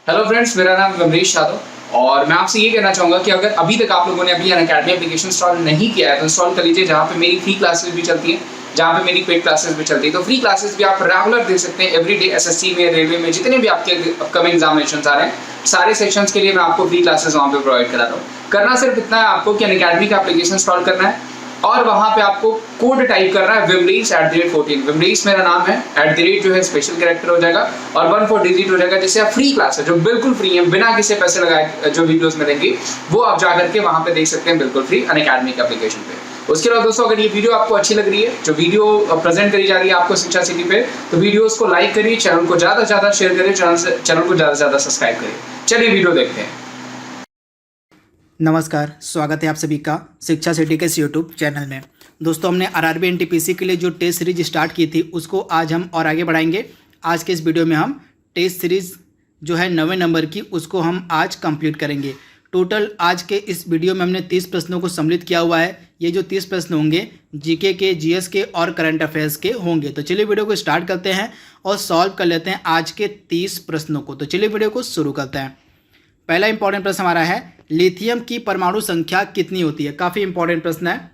Hello friends, मेरा नाम अमरीश यादव और मैं आपसे ये कहना चाहूँगा कि अगर अभी तक आप लोगों ने अभी अनअकैडमी एप्लीकेशन इंस्टॉल नहीं किया है तो इंस्टॉल कर लीजिए, जहाँ पे मेरी फ्री क्लासेस भी चलती हैं, जहाँ पे मेरी पेड क्लासेस भी चलती है। तो फ्री क्लासेस भी आप रेगुलर दे सकते हैं। एवरीडे एसएससी में, रेलवे में जितने भी आपके अपकमिंग एग्जामिनेशन आ रहे हैं, सारे सेक्शंस के लिए मैं आपको फ्री क्लासेस वहाँ पे प्रोवाइड करा रहा हूँ। करना सिर्फ इतना है आपको कि अनअकैडमी का एप्लीकेशन इंस्टॉल करना है और वहां पे आपको कोड टाइप करना है विमरीस @14। विमरीस मेरा नाम है, @ जो है स्पेशल कैरेक्टर हो जाएगा और 14 डिजिट हो जाएगा, जिससे आप फ्री क्लास है जो बिल्कुल फ्री है, बिना किसी पैसे लगाए जो वीडियोस मिलेंगी वो आप जाकर के वहां पे देख सकते हैं बिल्कुल फ्री अनअकैडमी के एप्लीकेशन पे। उसके बाद दोस्तों, अगर ये वीडियो आपको अच्छी लग रही है, जो वीडियो प्रेजेंट करी जा रही है आपको शिक्षा सिटी पे, तो वीडियोस को लाइक करिए, चैनल को ज्यादा से ज्यादा शेयर करिए, चैनल को ज्यादा से ज्यादा सब्सक्राइब करिए। चलिए वीडियो देखते हैं। नमस्कार, स्वागत है आप सभी का शिक्षा सिटी के इस यूट्यूब चैनल में। दोस्तों, हमने आरआरबी एनटीपीसी के लिए जो टेस्ट सीरीज स्टार्ट की थी उसको आज हम और आगे बढ़ाएंगे। आज के इस वीडियो में हम टेस्ट सीरीज जो है 9वें नंबर की उसको हम आज कंप्लीट करेंगे। टोटल आज के इस वीडियो में हमने 30 प्रश्नों को सम्मिलित किया हुआ है। ये जो 30 प्रश्न होंगे जीके के, जीएस के और करंट अफेयर्स के होंगे। तो चलिए वीडियो को स्टार्ट करते हैं और सॉल्व कर लेते हैं आज के 30 प्रश्नों को। तो चलिए वीडियो को शुरू करते हैं। पहला इंपॉर्टेंट प्रश्न हमारा है, लिथियम की परमाणु संख्या कितनी होती है। काफ़ी इंपॉर्टेंट प्रश्न है।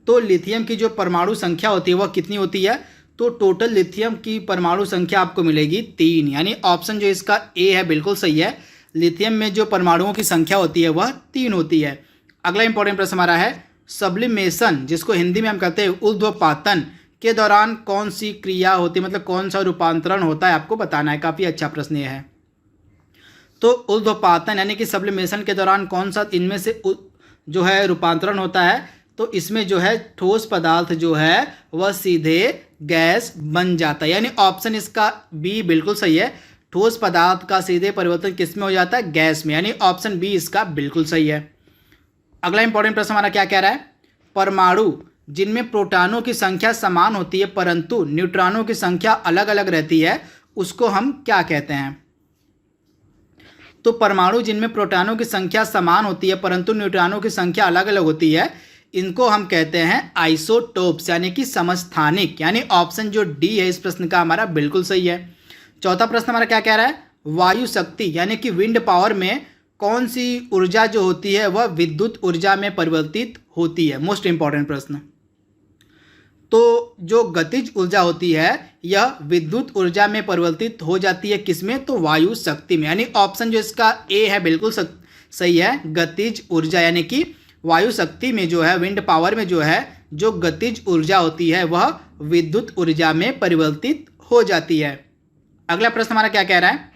तो लिथियम की जो परमाणु संख्या होती है वह कितनी होती है। तो टोटल लिथियम की परमाणु संख्या आपको मिलेगी 3, यानी ऑप्शन जो इसका ए है बिल्कुल सही है। लिथियम में जो परमाणुओं की संख्या होती है वह 3 होती है। अगला इंपॉर्टेंट प्रश्न हमारा है, सब्लिमेशन जिसको हिंदी में हम कहते हैं ऊर्ध्वपातन के दौरान कौन सी क्रिया होती है, मतलब कौन सा रूपांतरण होता है, आपको बताना है। काफ़ी अच्छा प्रश्न ये है। तो ऊर्ध्वपातन यानी कि सब्लिमेशन के दौरान कौन सा इनमें से जो है रूपांतरण होता है। तो इसमें जो है ठोस पदार्थ जो है वह सीधे गैस बन जाता है, यानी ऑप्शन इसका बी बिल्कुल सही है। ठोस पदार्थ का सीधे परिवर्तन किस में हो जाता है, गैस में, यानी ऑप्शन बी इसका बिल्कुल सही है। अगला इंपॉर्टेंट प्रश्न हमारा क्या कह रहा है, परमाणु जिनमें प्रोटॉनों की संख्या समान होती है परंतु न्यूट्रॉनों की संख्या अलग अलग रहती है उसको हम क्या कहते हैं। तो परमाणु जिनमें प्रोटॉनों की संख्या समान होती है परंतु न्यूट्रॉनों की संख्या अलग अलग होती है, इनको हम कहते हैं आइसोटोप्स, यानी कि समस्थानिक, यानी ऑप्शन जो डी है इस प्रश्न का हमारा बिल्कुल सही है। चौथा प्रश्न हमारा क्या कह रहा है, वायु शक्ति यानी कि विंड पावर में कौन सी ऊर्जा जो होती है वह विद्युत ऊर्जा में परिवर्तित होती है। मोस्ट इंपॉर्टेंट प्रश्न। तो जो गतिज ऊर्जा होती है यह विद्युत ऊर्जा में परिवर्तित हो जाती है किसमें, तो वायु शक्ति में, यानी ऑप्शन जो इसका ए है बिल्कुल सही है। गतिज ऊर्जा यानी कि वायु शक्ति में जो है, विंड पावर में जो है, जो गतिज ऊर्जा होती है वह विद्युत ऊर्जा में परिवर्तित हो जाती है। अगला प्रश्न हमारा क्या कह रहा है,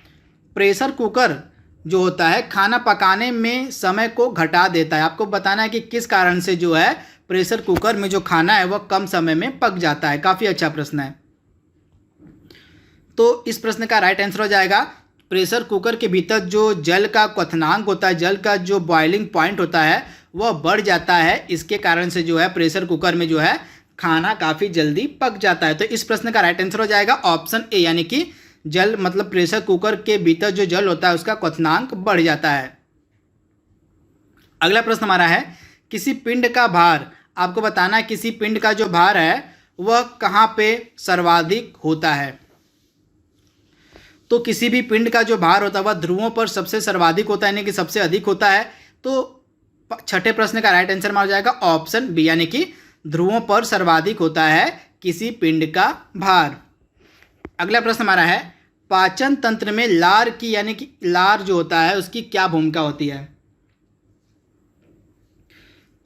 प्रेशर कुकर जो होता है खाना पकाने में समय को घटा देता है। आपको बताना है कि किस कारण से जो है प्रेशर कुकर में जो खाना है वह कम समय में पक जाता है। काफ़ी अच्छा प्रश्न है। तो इस प्रश्न का राइट आंसर हो जाएगा, प्रेशर कुकर के भीतर जो जल का क्वथनांक होता है, जल का जो बॉइलिंग पॉइंट होता है वह बढ़ जाता है। इसके कारण से जो है प्रेशर कुकर में जो है खाना काफ़ी जल्दी पक जाता है। तो इस प्रश्न का राइट आंसर हो जाएगा ऑप्शन ए, यानी कि जल मतलब प्रेशर कुकर के भीतर जो जल होता है उसका क्वथनांक बढ़ जाता है। अगला प्रश्न हमारा है, किसी पिंड का भार, आपको बताना है किसी पिंड का जो भार है वह कहाँ पे सर्वाधिक होता है। तो किसी भी पिंड का जो भार होता है वह ध्रुवों पर सबसे सर्वाधिक होता है, यानी कि सबसे अधिक होता है। तो छठे प्रश्न का राइट आंसर माना जाएगा ऑप्शन बी, यानी कि ध्रुवों पर सर्वाधिक होता है किसी पिंड का भार। अगला प्रश्न हमारा है, पाचन तंत्र में लार की, यानी कि लार जो होता है उसकी क्या भूमिका होती है।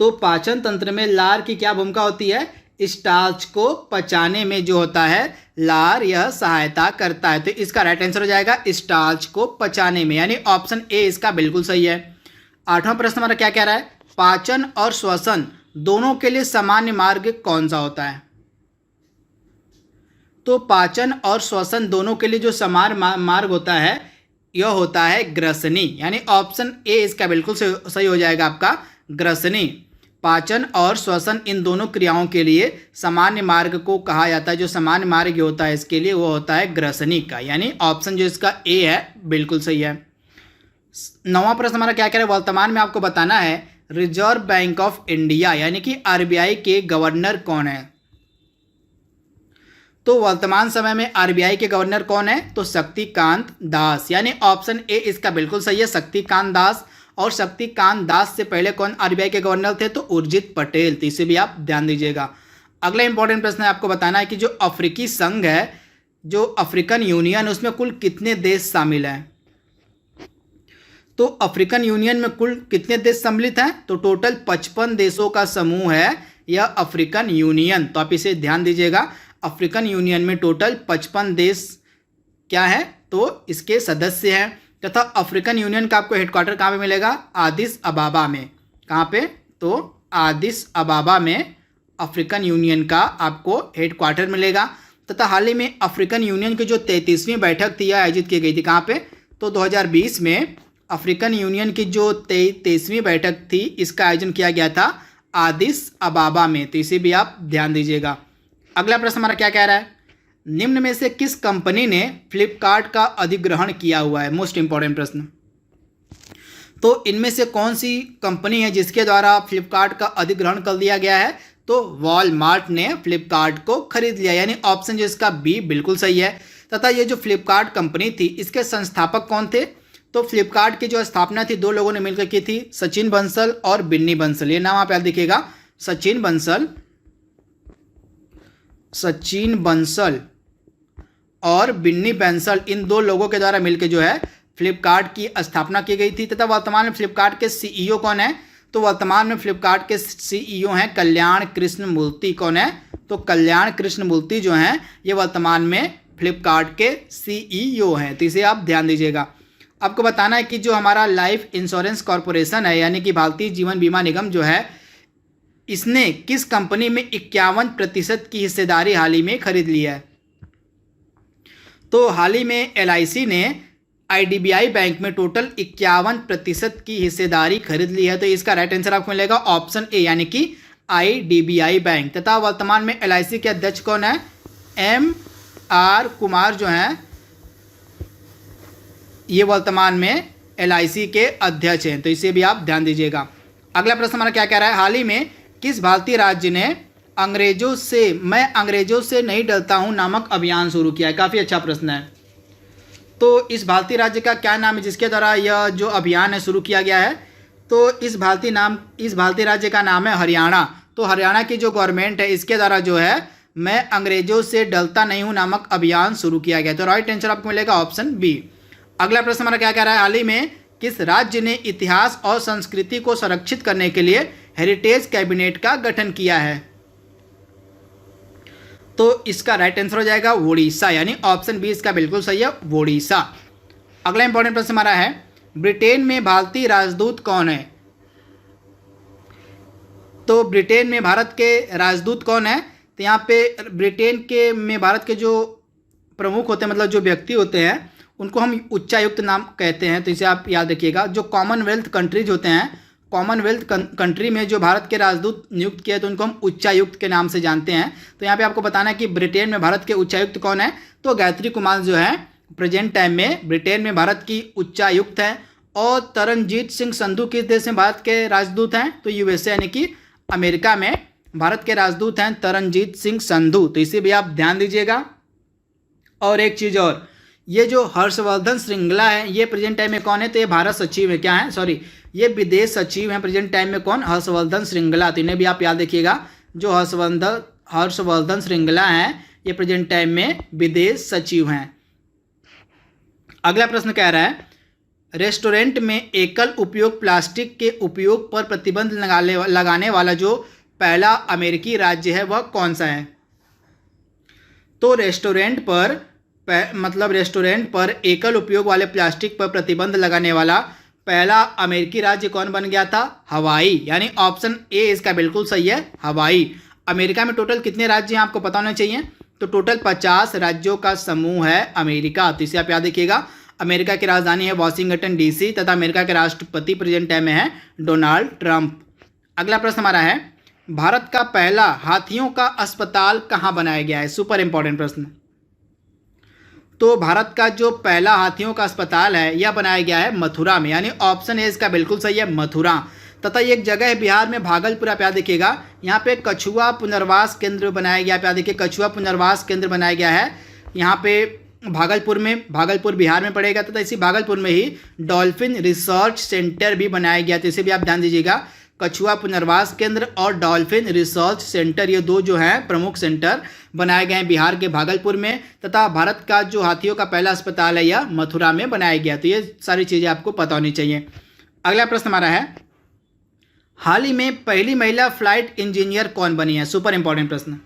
तो पाचन तंत्र में लार की क्या भूमिका होती है, स्टार्च को पचाने में जो होता है लार यह सहायता करता है। तो इसका राइट आंसर हो जाएगा स्टार्च को पचाने में, यानी ऑप्शन ए इसका बिल्कुल सही है। आठवां प्रश्न हमारा क्या कह रहा है, पाचन और श्वसन दोनों के लिए सामान्य मार्ग कौन सा होता है। तो पाचन और श्वसन दोनों के लिए जो समान मार्ग होता है यह होता है ग्रसनी, यानी ऑप्शन ए इसका बिल्कुल सही हो जाएगा आपका ग्रसनी। पाचन और श्वसन इन दोनों क्रियाओं के लिए सामान्य मार्ग को कहा जाता है। जो सामान्य मार्ग होता है इसके लिए वो होता है ग्रसनी का, यानी ऑप्शन जो इसका ए है बिल्कुल सही है। नौवां प्रश्न हमारा क्या कह रहा है, वर्तमान में आपको बताना है रिजर्व बैंक ऑफ इंडिया यानी कि आरबीआई के गवर्नर कौन है। तो वर्तमान समय में आरबीआई के गवर्नर कौन है? तो शक्तिकांत दास, यानी ऑप्शन ए इसका बिल्कुल सही है, शक्तिकांत दास। और शक्तिकांत दास से पहले कौन आरबीआई के गवर्नर थे? तो उर्जित पटेल। तो इसे भी आप ध्यान दीजिएगा। अगला इंपॉर्टेंट प्रश्न है, आपको बताना है कि जो अफ्रीकी संघ है, जो अफ्रीकन यूनियन, उसमें कुल कितने देश शामिल हैं? तो अफ्रीकन यूनियन में कुल कितने देश सम्मिलित हैं? तो टोटल 55 देशों का समूह है यह अफ्रीकन यूनियन। तो आप इसे ध्यान दीजिएगा, अफ्रीकन यूनियन में टोटल 55 देश क्या है? तो इसके सदस्य हैं। तथा अफ्रीकन यूनियन का आपको हेडक्वार्टर कहाँ पे मिलेगा? आदिस अबाबा में। कहाँ पे? तो आदिस अबाबा में अफ्रीकन यूनियन का आपको हेडक्वार्टर मिलेगा। तथा हाल ही में अफ्रीकन यूनियन की जो 33वीं बैठक थी, यह आयोजित की गई थी कहाँ पे? तो 2020 में अफ्रीकन यूनियन की जो 33वीं बैठक थी, इसका आयोजन किया गया था आदिस अबाबा में। तो इसे भी आप ध्यान दीजिएगा। अगला प्रश्न हमारा क्या कह रहा है? निम्न में से किस कंपनी ने फ्लिपकार्ट का अधिग्रहण किया हुआ है? मोस्ट इंपॉर्टेंट प्रश्न। तो इनमें से कौन सी कंपनी है जिसके द्वारा फ्लिपकार्ट का अधिग्रहण कर दिया गया है? तो वॉलमार्ट ने फ्लिपकार्ट को खरीद लिया, यानी ऑप्शन जो इसका बी बिल्कुल सही है। तथा ये जो फ्लिपकार्ट कंपनी थी, इसके संस्थापक कौन थे? तो फ्लिपकार्ट की जो स्थापना थी, दो लोगों ने मिलकर की थी, सचिन बंसल और बिन्नी बंसल। ये नाम आप याद दिखेगा, सचिन बंसल और बिन्नी बंसल, इन दो लोगों के द्वारा मिलकर जो है फ्लिपकार्ट की स्थापना की गई थी। तथा वर्तमान में फ्लिपकार्ट के सीईओ कौन है? तो वर्तमान में फ्लिपकार्ट के सीईओ हैं कल्याण कृष्ण मूर्ति। कौन है? तो कल्याण कृष्ण मूर्ति जो हैं, ये वर्तमान में फ्लिपकार्ट के सीईओ हैं। तो इसे आप ध्यान दीजिएगा। आपको बताना है कि जो हमारा लाइफ इंश्योरेंस कॉरपोरेशन है, यानी कि भारतीय जीवन बीमा निगम जो है, इसने किस कंपनी में 51% की हिस्सेदारी हाल ही में खरीद ली है? तो हाल ही में एलआईसी ने आईडीबीआई बैंक में टोटल 51% की हिस्सेदारी खरीद ली है। तो इसका राइट आंसर आपको मिलेगा ऑप्शन ए, यानी कि आईडीबीआई बैंक। तथा वर्तमान में एलआईसी के अध्यक्ष कौन है? एम.आर. कुमार जो हैं, ये वर्तमान में एलआईसी के अध्यक्ष हैं। तो इसे भी आप ध्यान दीजिएगा। अगला प्रश्न हमारा क्या कह रहा है? हाल ही में किस भारतीय राज्य ने मैं अंग्रेजों से नहीं डरता हूं नामक अभियान शुरू किया है? काफ़ी अच्छा प्रश्न है। तो इस भारतीय राज्य का क्या नाम है जिसके द्वारा यह जो अभियान है शुरू किया गया है? तो इस भारतीय राज्य का नाम है हरियाणा। तो हरियाणा की जो गवर्नमेंट है, इसके द्वारा जो है मैं अंग्रेजों से डरता नहीं हूं नामक अभियान शुरू किया गया। तो राइट आंसर आपको मिलेगा ऑप्शन बी। अगला प्रश्न हमारा क्या कह रहा है? हाल ही में किस राज्य ने इतिहास और संस्कृति को संरक्षित करने के लिए हेरिटेज कैबिनेट का गठन किया है? तो इसका राइट आंसर हो जाएगा ओडिशा, यानी ऑप्शन बी इसका बिल्कुल सही है, ओडिशा। अगला इंपॉर्टेंट प्रश्न हमारा है, ब्रिटेन में भारतीय राजदूत कौन है? तो ब्रिटेन में भारत के राजदूत कौन है? तो यहाँ पे ब्रिटेन में भारत के जो प्रमुख होते हैं, मतलब जो व्यक्ति होते हैं, उनको हम उच्चायुक्त नाम कहते हैं। तो इसे आप याद रखिएगा। जो कॉमनवेल्थ कंट्रीज होते हैं, कॉमनवेल्थ कंट्री में जो भारत के राजदूत नियुक्त किए, तो उनको हम उच्चायुक्त के नाम से जानते हैं। तो यहाँ पे आपको बताना है कि ब्रिटेन में भारत के उच्चायुक्त कौन है? तो गायत्री कुमार जो है प्रेजेंट टाइम में ब्रिटेन में भारत की उच्चायुक्त हैं। और तरनजीत सिंह संधू किस देश में भारत के राजदूत हैं? तो यूएसए, यानी कि अमेरिका में भारत के राजदूत हैं तरनजीत सिंह संधू। तो इसे भी आप ध्यान दीजिएगा। और एक चीज़ और, ये जो हर्षवर्धन श्रृंगला है, ये प्रेजेंट टाइम में कौन है? तो ये भारत सचिव है। क्या है? सॉरी, ये विदेश सचिव हैं प्रेजेंट टाइम में। कौन? हर्षवर्धन श्रृंगला। तो इन्हें भी आप याद रखिएगा। जो हर्षवर्धन श्रृंगला हैं, ये प्रेजेंट टाइम में विदेश सचिव हैं। अगला प्रश्न कह रहा है, रेस्टोरेंट में एकल उपयोग प्लास्टिक के उपयोग पर प्रतिबंध लगाने वाला जो पहला अमेरिकी राज्य है, वह कौन सा है? तो रेस्टोरेंट पर एकल उपयोग वाले प्लास्टिक पर प्रतिबंध लगाने वाला पहला अमेरिकी राज्य कौन बन गया था? हवाई, यानी ऑप्शन ए इसका बिल्कुल सही है, हवाई। अमेरिका में टोटल कितने राज्य हैं आपको पता होना चाहिए? तो टोटल 50 राज्यों का समूह है अमेरिका। तो इसे आप याद रखिएगा। अमेरिका की राजधानी है वाशिंगटन डीसी तथा अमेरिका के राष्ट्रपति प्रेजेंट टाइम में है डोनाल्ड ट्रंप। अगला प्रश्न हमारा है, भारत का पहला हाथियों का अस्पताल कहाँ बनाया गया है? सुपर इंपॉर्टेंट प्रश्न। तो भारत का जो पहला हाथियों का अस्पताल है, यह बनाया गया है मथुरा में, यानी ऑप्शन ए इसका बिल्कुल सही है, मथुरा। तथा ये एक जगह है बिहार में भागलपुर, आप याद देखिएगा, यहाँ पे कछुआ पुनर्वास केंद्र बनाया गया। आप याद देखिए कछुआ पुनर्वास केंद्र बनाया गया है यहाँ पे भागलपुर में, भागलपुर बिहार में पड़ेगा। तथा इसी भागलपुर में ही डॉल्फिन रिसर्च सेंटर भी बनाया गया, तो इसे भी आप ध्यान दीजिएगा। कछुआ पुनर्वास केंद्र और डॉल्फिन रिसर्च सेंटर, ये दो जो हैं प्रमुख सेंटर बनाए गए हैं बिहार के भागलपुर में। तथा भारत का जो हाथियों का पहला अस्पताल है यह मथुरा में बनाया गया। तो ये सारी चीज़ें आपको पता होनी चाहिए। अगला प्रश्न हमारा है, हाल ही में पहली महिला फ्लाइट इंजीनियर कौन बनी है? सुपर इंपॉर्टेंट प्रश्न।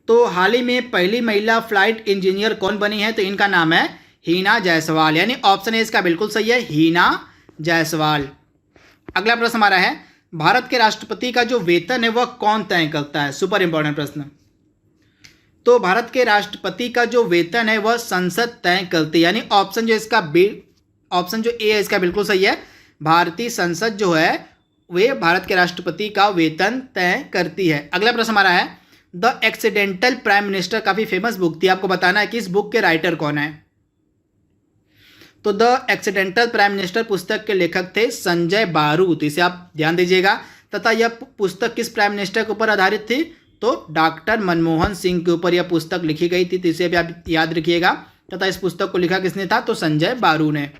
तो हाल ही में पहली महिला फ्लाइट इंजीनियर कौन बनी है? तो इनका नाम है हीना जायसवाल, यानी ऑप्शन ए इसका बिल्कुल सही है, हीना जायसवाल। अगला प्रश्न हमारा है, भारत के राष्ट्रपति का जो वेतन है वह कौन तय करता है? सुपर इंपॉर्टेंट प्रश्न। तो भारत के राष्ट्रपति का जो वेतन है वह संसद तय करती है, यानी ऑप्शन जो इसका बी, ऑप्शन जो ए है इसका बिल्कुल सही है। भारतीय संसद जो है वे भारत के राष्ट्रपति का वेतन तय करती है। अगला प्रश्न हमारा है, द एक्सीडेंटल प्राइम मिनिस्टर काफ़ी फेमस बुक थी, आपको बताना है कि इस बुक के राइटर कौन है। तो द एक्सीडेंटल प्राइम मिनिस्टर पुस्तक के लेखक थे संजय बारूद, इसे आप ध्यान दीजिएगा। तथा यह पुस्तक किस प्राइम मिनिस्टर के ऊपर आधारित थी? तो डॉक्टर मनमोहन सिंह के ऊपर यह पुस्तक लिखी गई थी, तो इसे भी आप याद रखिएगा। तथा इस पुस्तक को लिखा किसने था? तो संजय बारू ने।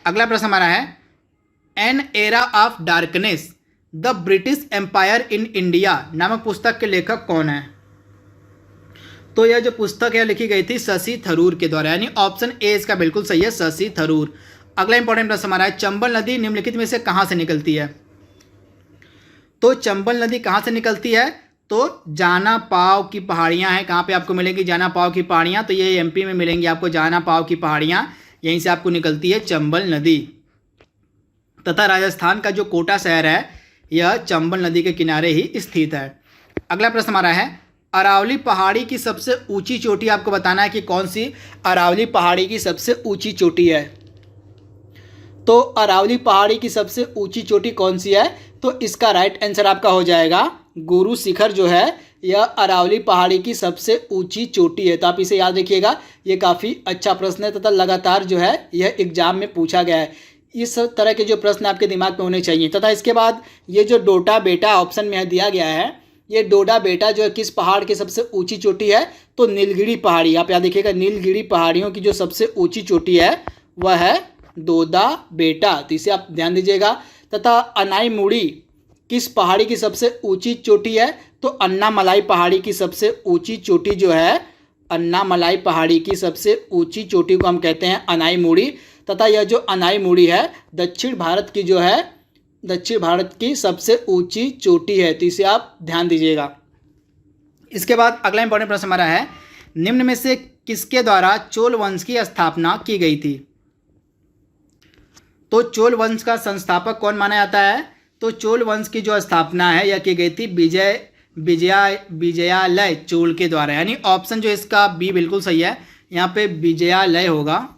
अगला प्रश्न हमारा है, an era of darkness the British empire in India नामक पुस्तक के लेखक कौन है? तो यह जो पुस्तक है लिखी गई थी शशि थरूर के द्वारा, यानी ऑप्शन ए इसका बिल्कुल सही है, शशि थरूर। अगला इंपॉर्टेंट प्रश्न हमारा है, चंबल नदी निम्नलिखित में से कहाँ से निकलती है? तो चंबल नदी कहाँ से निकलती है? तो जाना पाव की पहाड़ियाँ हैं, कहाँ पे आपको मिलेंगी जाना पाव की पहाड़ियाँ? तो ये एमपी में मिलेंगी आपको जाना पाव की पहाड़ियाँ, यहीं से आपको निकलती है चंबल नदी। तथा राजस्थान का जो कोटा शहर है यह चंबल नदी के किनारे ही स्थित है। अगला प्रश्न हमारा है, अरावली पहाड़ी की सबसे ऊंची चोटी, आपको बताना है कि कौन सी अरावली पहाड़ी की सबसे ऊंची चोटी है। तो अरावली पहाड़ी की सबसे ऊंची चोटी कौन सी है? तो इसका राइट आंसर आपका हो जाएगा गुरु शिखर जो है यह अरावली पहाड़ी की सबसे ऊंची चोटी है। तो आप इसे याद रखिएगा, ये काफ़ी अच्छा प्रश्न है तथा लगातार जो है यह एग्जाम में पूछा गया है। इस तरह के जो प्रश्न आपके दिमाग में होने चाहिए। तथा इसके बाद ये जो डोडा बेटा ऑप्शन में दिया गया है, ये डोडा बेटा जो है किस पहाड़ की सबसे ऊंची चोटी है? तो नीलगिरी पहाड़ी। आप याद देखिएगा, नीलगिरी पहाड़ियों की जो सबसे ऊंची चोटी है वह है डोडा बेटा, तो इसे आप ध्यान दीजिएगा। तथा अनाईमुड़ी किस पहाड़ी की सबसे ऊंची चोटी है? तो अन्नामलाई पहाड़ी की सबसे ऊंची चोटी जो है, अन्नामलाई पहाड़ी की सबसे ऊंची चोटी को हम कहते हैं अनाईमुड़ी। तथा यह जो अनाईमुड़ी है दक्षिण भारत की जो है, दक्षिण भारत की सबसे ऊंची चोटी है, तो इसे आप ध्यान दीजिएगा। इसके बाद अगला इंपॉर्टेंट प्रश्न हमारा है, निम्न में से किसके द्वारा चोल वंश की स्थापना की गई थी? तो चोल वंश का संस्थापक कौन माना जाता है? तो चोल वंश की जो स्थापना है यह की गई थी विजयालय चोल के द्वारा, यानी ऑप्शन जो इसका बी बिल्कुल सही है। यहाँ पे विजयालय होगा,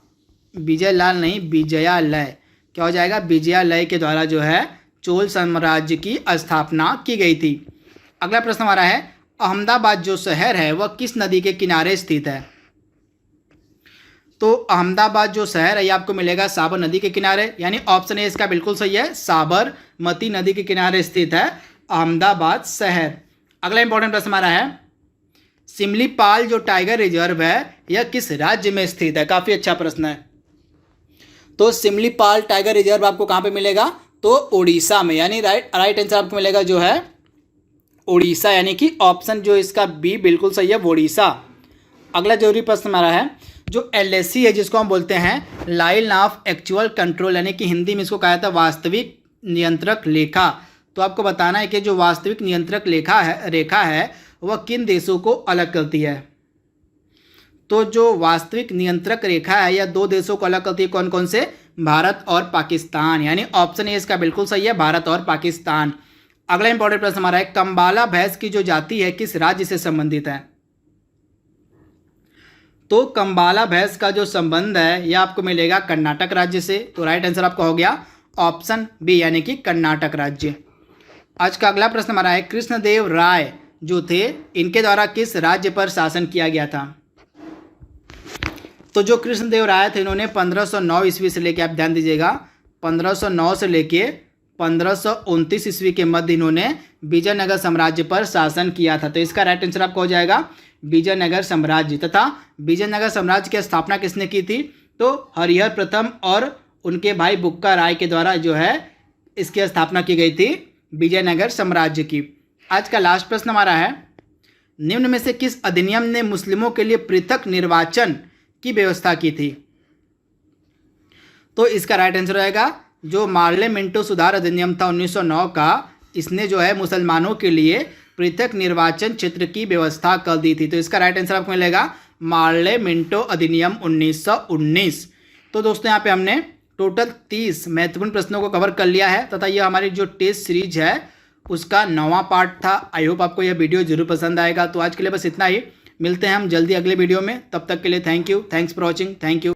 विजयलाल नहीं, विजयालय क्या हो जाएगा? विजयालय के द्वारा जो है चोल साम्राज्य की स्थापना की गई थी। अगला प्रश्न हमारा है, अहमदाबाद जो शहर है वह किस नदी के किनारे स्थित है? तो अहमदाबाद जो शहर है ये आपको मिलेगा साबर नदी के किनारे, यानी ऑप्शन ए इसका बिल्कुल सही है, साबरमती नदी के किनारे स्थित है अहमदाबाद शहर। अगला इंपॉर्टेंट प्रश्न हमारा है, सिमलीपाल जो टाइगर रिजर्व है यह किस राज्य में स्थित है? काफ़ी अच्छा प्रश्न है। तो सिमलीपाल टाइगर रिजर्व आपको कहाँ पे मिलेगा? तो उड़ीसा में, यानी राइट आंसर आपको मिलेगा जो है उड़ीसा, यानी कि ऑप्शन जो इसका बी बिल्कुल सही है, उड़ीसा। अगला जरूरी प्रश्न हमारा है, जो LAC है जिसको हम बोलते हैं लाइन ऑफ एक्चुअल कंट्रोल, यानी कि हिंदी में इसको कहा जाता है वास्तविक नियंत्रक लेखा। तो आपको बताना है कि जो वास्तविक नियंत्रक रेखा है वह किन देशों को अलग करती है? तो जो वास्तविक नियंत्रक रेखा है यह दो देशों को अलग करती है, कौन कौन से? भारत और पाकिस्तान, यानी ऑप्शन ए इसका बिल्कुल सही है, भारत और पाकिस्तान। अगला इंपॉर्टेंट प्रश्न हमारा है, कंबाला भैंस की जो जाति है किस राज्य से संबंधित है? तो कंबाला भैंस का जो संबंध है यह आपको मिलेगा कर्नाटक राज्य से। तो राइट आंसर आपका हो गया ऑप्शन बी, यानी कि कर्नाटक राज्य। आज का अगला प्रश्न हमारा है, कृष्णदेव राय जो थे इनके द्वारा किस राज्य पर शासन किया गया था? तो जो कृष्णदेव राय थे इन्होंने 1509 ईस्वी से लेकर, आप ध्यान दीजिएगा, 1509 से लेके 1529 ईस्वी के मध्य इन्होंने विजयनगर साम्राज्य पर शासन किया था। तो इसका राइट आंसर आपका हो जाएगा विजयनगर साम्राज्य। तथा विजयनगर साम्राज्य की स्थापना किसने की थी? तो हरिहर प्रथम और उनके भाई बुक्का राय के द्वारा जो है इसकी स्थापना की गई थी विजयनगर साम्राज्य की। आज का लास्ट प्रश्न हमारा है, निम्न में से किस अधिनियम ने मुस्लिमों के लिए पृथक निर्वाचन की व्यवस्था की थी? तो इसका राइट आंसर रहेगा जो मार्ले मिंटो सुधार अधिनियम था 1909 का, इसने जो है मुसलमानों के लिए पृथक निर्वाचन क्षेत्र की व्यवस्था कर दी थी। तो इसका राइट आंसर आपको मिलेगा मार्ले मिंटो अधिनियम 1919। तो दोस्तों यहाँ पे हमने टोटल 30 महत्वपूर्ण प्रश्नों को कवर कर लिया है तथा यह हमारी जो टेस्ट सीरीज है उसका 9वां पार्ट था। आई होप आपको यह वीडियो जरूर पसंद आएगा। तो आज के लिए बस इतना ही, मिलते हैं हम जल्दी अगले वीडियो में। तब तक के लिए thank you, thanks for watching, thank you.